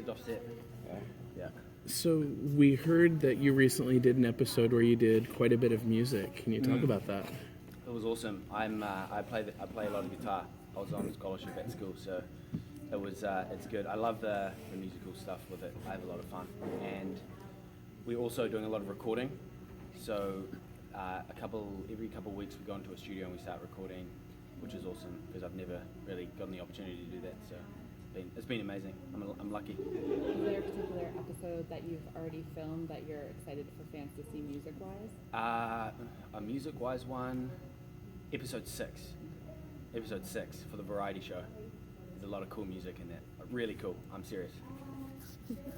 Offset. Yeah. So we heard that you recently did an episode where you did quite a bit of music. Can you talk about that? It was awesome. I play a lot of guitar. I was on scholarship at school, so it's good. I love the musical stuff with it. I have a lot of fun, and we're also doing a lot of recording. So every couple of weeks we go into a studio and we start recording, which is awesome because I've never really gotten the opportunity to do that. So it's been amazing. I'm lucky. Is there a particular episode that you've already filmed that you're excited for fans to see music-wise? A music-wise one, episode 6. Episode 6 for the variety show. There's a lot of cool music in that. Really cool. I'm serious.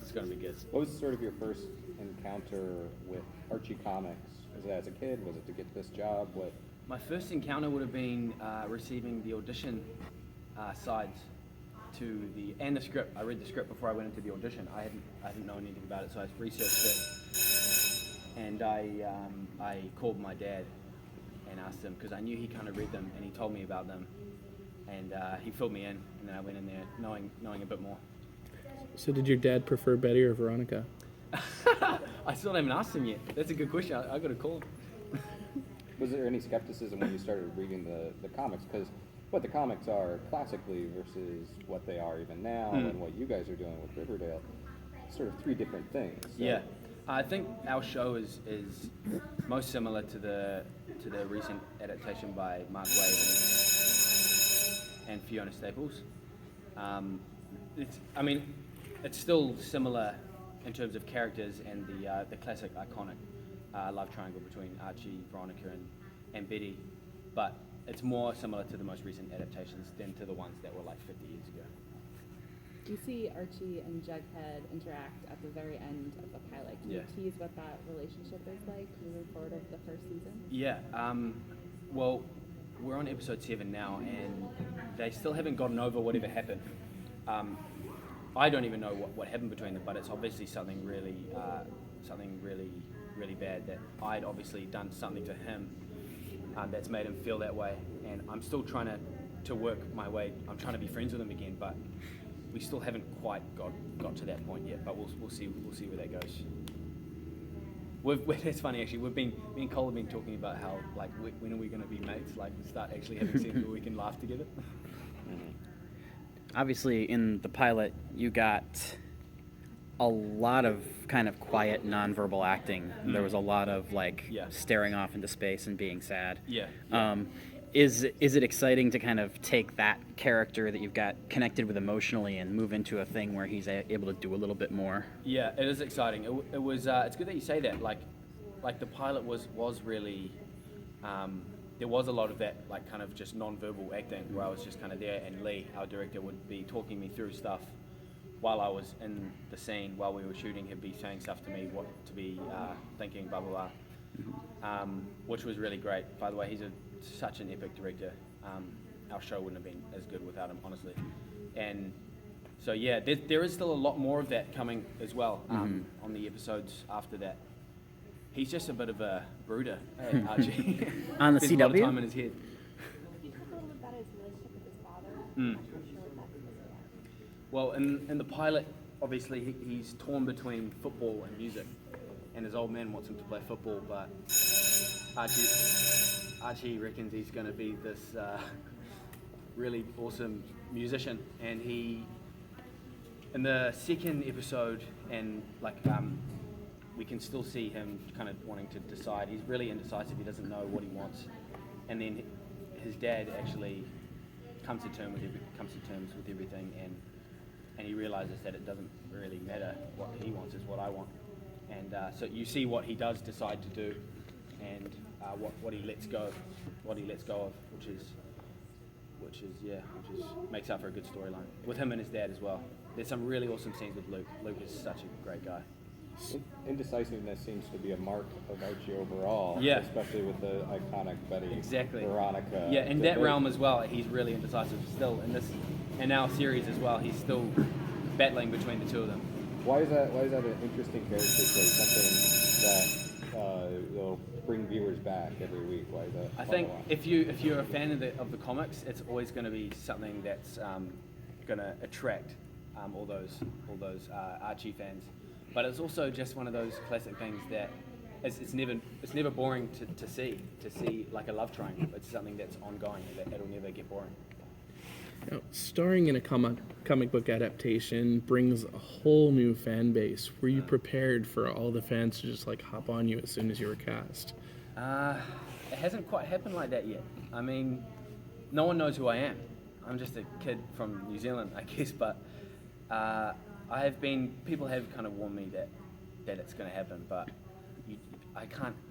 It's going to be good. What was sort of your first encounter with Archie Comics? Was it as a kid? Was it to get this job? What? My first encounter would have been receiving the audition sides and the script. I read the script before I went into the audition. I didn't know anything about it, so I researched it, and I called my dad and asked him because I knew he kind of read them, and he told me about them, and he filled me in, and then I went in there knowing a bit more. So did your dad prefer Betty or Veronica? I still haven't asked him yet. That's a good question. I got to call him. Was there any skepticism when you started reading the comics? Because what the comics are classically versus what they are even now and what you guys are doing with Riverdale, sort of three different things. So. Yeah, I think our show is most similar to the recent adaptation by Mark Waid and Fiona Staples. It's still similar in terms of characters and the classic iconic love triangle between Archie, Veronica, and Betty, but it's more similar to the most recent adaptations than to the ones that were like 50 years ago. You see Archie and Jughead interact at the very end of the pilot. Can you tease what that relationship is like moving forward over the first season? Yeah, well, we're on episode 7 now, and they still haven't gotten over whatever happened. I don't even know what happened between them, but it's obviously something really bad that I'd obviously done something to him that's made him feel that way, and I'm still trying to work my way. I'm trying to be friends with him again, but we still haven't quite got to that point yet. But we'll see where that goes. It's funny actually. Me and Cole have been talking about how like when are we going to be mates? Like start actually having scenes where we can laugh together. Obviously, in the pilot, you got a lot of kind of quiet, nonverbal acting. There was a lot of staring off into space and being sad. Yeah. Is it exciting to kind of take that character that you've got connected with emotionally and move into a thing where he's able to do a little bit more? Yeah, it is exciting. It was. It's good that you say that. Like the pilot was really. There was a lot of that, like kind of just nonverbal acting, where I was just kind of there, and Lee, our director, would be talking me through stuff while I was in the scene, while we were shooting. He'd be saying stuff to me, what to be thinking, blah blah blah, which was really great. By the way, he's such an epic director. Our show wouldn't have been as good without him, honestly. And so yeah, there is still a lot more of that coming as well on the episodes after that. He's just a bit of a brooder, Archie. On the CW? A lot of time in his head. Could you talk a little bit about his relationship with his father? I'm not sure what that is. Well, in the pilot, obviously he's torn between football and music, and his old man wants him to play football, but Archie reckons he's going to be this really awesome musician, and he, in the second episode, and we can still see him kind of wanting to decide. He's really indecisive. He doesn't know what he wants, and then his dad actually comes to terms with everything, and he realizes that it doesn't really matter what he wants, is what I want. And so you see what he does decide to do, and what he lets go of, which makes up for a good storyline with him and his dad as well. There's some really awesome scenes with Luke. Luke is such a great guy. Indecisiveness seems to be a mark of Archie overall, especially with the iconic Betty, Veronica. Yeah, in that realm as well, he's really indecisive still. In our series as well, he's still battling between the two of them. Why is that an interesting character trait? Something that will bring viewers back every week. Why is that? I think if you're a fan of the comics, it's always going to be something that's going to attract all those Archie fans. But it's also just one of those classic things that it's never boring to see like a love triangle. It's something that's ongoing, that it'll never get boring. Now, starring in a comic book adaptation brings a whole new fan base. Were you prepared for all the fans to just like hop on you as soon as you were cast? It hasn't quite happened like that yet. I mean, no one knows who I am. I'm just a kid from New Zealand, I guess, but people have kind of warned me that it's going to happen, but you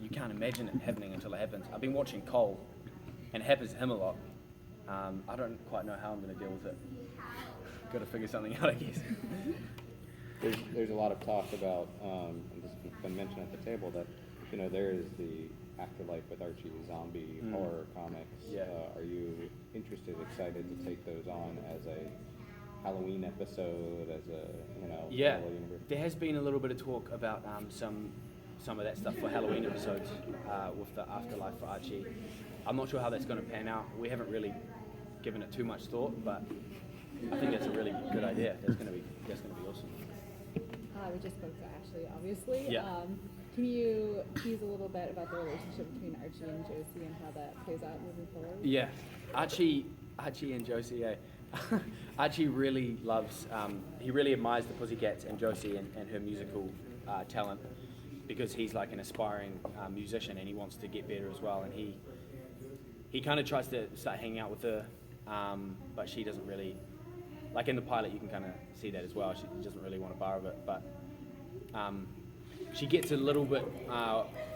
can't imagine it happening until it happens. I've been watching Cole, and it happens to him a lot. I don't quite know how I'm going to deal with it. Got to figure something out, I guess. There's a lot of talk about, and this has been mentioned at the table, that there is the afterlife with Archie, zombie horror comics. Yeah. Are you interested, excited to take those on as a Halloween episode, as a Yeah, parallel universe? there has been a little bit of talk about some of that stuff for Halloween episodes with the afterlife for Archie. I'm not sure how that's going to pan out. We haven't really given it too much thought, but I think that's a really good idea. That's going to be awesome. We just spoke to Ashley, obviously. Yeah. Can you tease a little bit about the relationship between Archie and Josie and how that plays out moving forward? Yeah, Archie and Josie. Archie really loves. He really admires the Pussycats and Josie and her musical talent, because he's like an aspiring musician and he wants to get better as well. And he kind of tries to start hanging out with her, but she doesn't really. Like in the pilot, you can kind of see that as well. She doesn't really want a bar of it, but she gets a little bit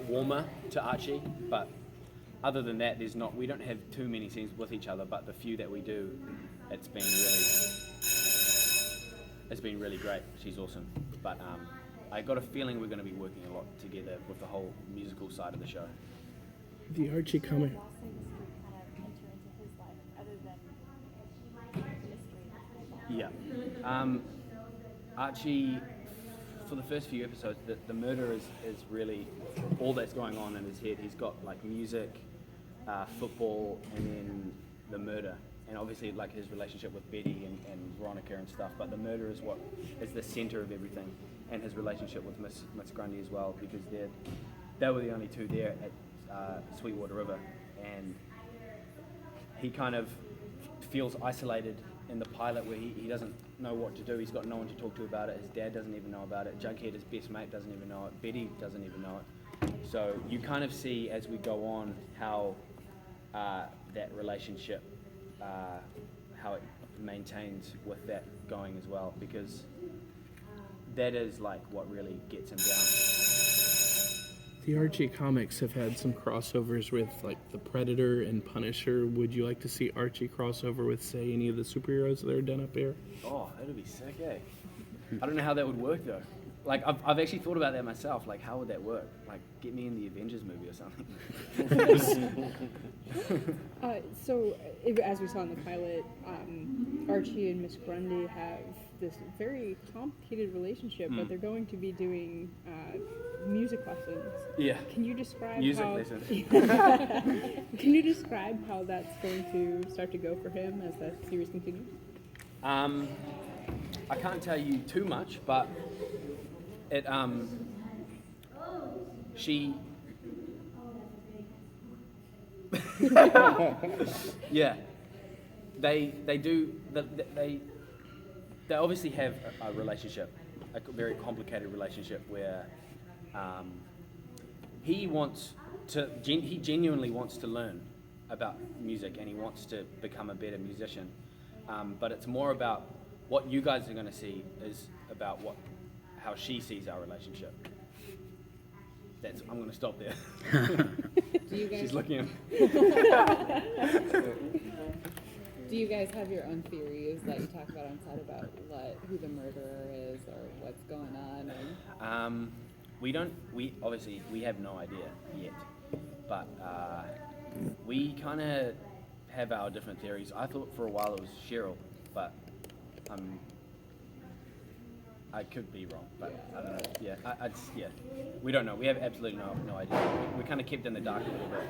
warmer to Archie. But other than that, we don't have too many scenes with each other. But the few that we do, it's been really great. She's awesome. But I got a feeling we're going to be working a lot together with the whole musical side of the show. The Archie comic. Last things to kind of enter into his life, other than mystery. Yeah. Archie, for the first few episodes, the murder is really all that's going on in his head. He's got like music, football, and then the murder. And obviously like his relationship with Betty and Veronica and stuff, but the murder is what is the center of everything. And his relationship with Miss Grundy as well, because they were the only two there at Sweetwater River, and he kind of feels isolated in the pilot where he doesn't know what to do. He's got no one to talk to about it. His dad doesn't even know about it. Jughead, his best mate, doesn't even know it. Betty doesn't even know it. So you kind of see as we go on how that relationship, how it maintains with that going as well, because that is like what really gets him down. The Archie comics have had some crossovers with like the Predator and Punisher. Would you like to see Archie crossover with, say, any of the superheroes that are done up here? Oh, that'd be sick, eh? I don't know how that would work though. Like I've actually thought about that myself. Like how would that work? Like get me in the Avengers movie or something. As we saw in the pilot, Archie and Miss Grundy have this very complicated relationship, but they're going to be doing music lessons. Yeah. Can you describe Music how? lessons. Can you describe how that's going to start to go for him as that series continues? I can't tell you too much, but it she yeah, they obviously have a relationship, a very complicated relationship where he genuinely wants to learn about music and he wants to become a better musician, but it's more about what you guys are going to see is about how she sees our relationship. I'm going to stop there. Do you guys, She's looking at do you guys have your own theories that you talk about on set about who the murderer is or what's going on? We obviously have no idea yet, but we kind of have our different theories. I thought for a while it was Cheryl, but I could be wrong, but I don't know. Yeah, we don't know. We have absolutely no idea. We kind of kept in the dark a little bit,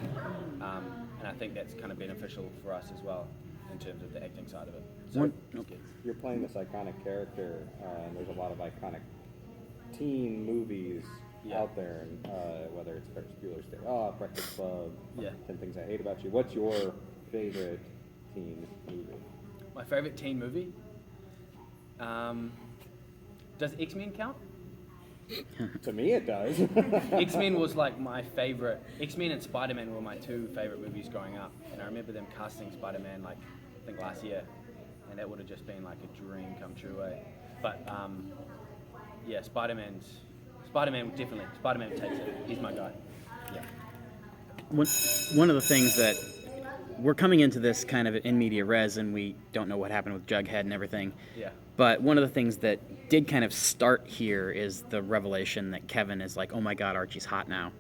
and I think that's kind of beneficial for us as well, in terms of the acting side of it. One- it's good. You're playing this iconic character, and there's a lot of iconic teen movies out there, and whether it's Ferris Bueller's Day Off, Breakfast Club, 10 Things I Hate About You. What's your favorite teen movie? My favorite teen movie? Does X-Men count? To me, it does. X-Men was like my favorite. X-Men and Spider-Man were my two favorite movies growing up, and I remember them casting Spider-Man like I think last year, and that would have just been like a dream come true. But yeah, Spider-Man definitely. Spider-Man takes it. He's my guy. Yeah. One of the things that we're coming into this kind of in media res, and we don't know what happened with Jughead and everything. Yeah. But one of the things that did kind of start here is the revelation that Kevin is like, oh my God, Archie's hot now.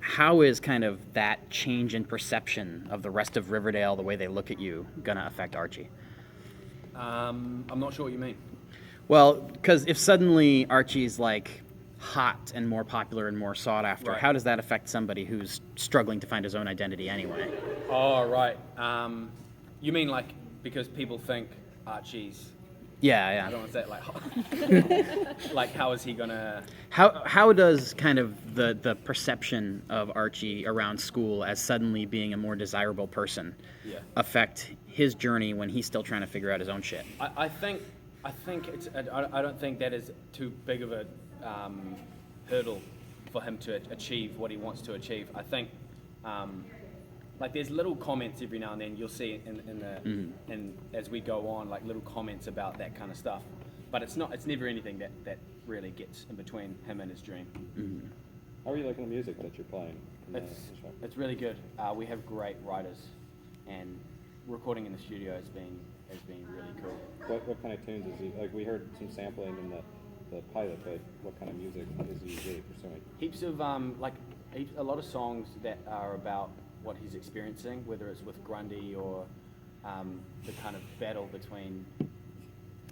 How is kind of that change in perception of the rest of Riverdale, the way they look at you, gonna affect Archie? I'm not sure what you mean. Well, because if suddenly Archie's like hot and more popular and more sought after, Right. how does that affect somebody who's struggling to find his own identity anyway? Oh, right. You mean like because people think Archie's... Yeah. I don't want to say it like... like, how is he gonna... How does kind of the perception of Archie around school as suddenly being a more desirable person affect his journey when he's still trying to figure out his own shit? I think it's... I don't think that is too big of a hurdle for him to achieve what he wants to achieve. I think... like there's little comments every now and then you'll see in as we go on, like little comments about that kind of stuff, but it's never anything that really gets in between him and his dream. How are you liking the music that you're playing? It's really good. We have great writers, and recording in the studio has been really cool. What kind of tunes is he, like we heard some sampling in the pilot, but what kind of music is he really pursuing? Heaps of a lot of songs that are about what he's experiencing, whether it's with Grundy or the kind of battle between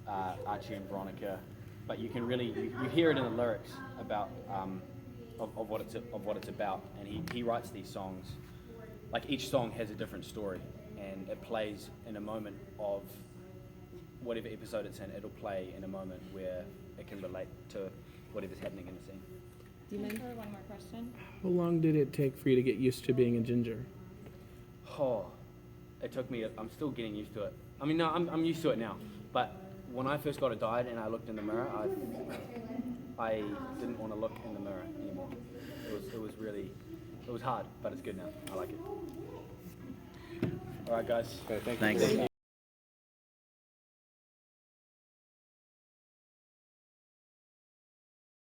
Archie and Veronica. But you can really you hear it in the lyrics about of what it's about, and he writes these songs. Like each song has a different story, and it plays in a moment of whatever episode it's in. It'll play in a moment where it can relate to whatever's happening in the scene. Do you mind? One more question. How long did it take for you to get used to being a ginger? Oh, it took me. I'm still getting used to it. I mean, no, I'm used to it now. But when I first got it dyed and I looked in the mirror, I didn't want to look in the mirror anymore. It was hard, but it's good now. I like it. All right, guys. Okay, thank you. Thanks.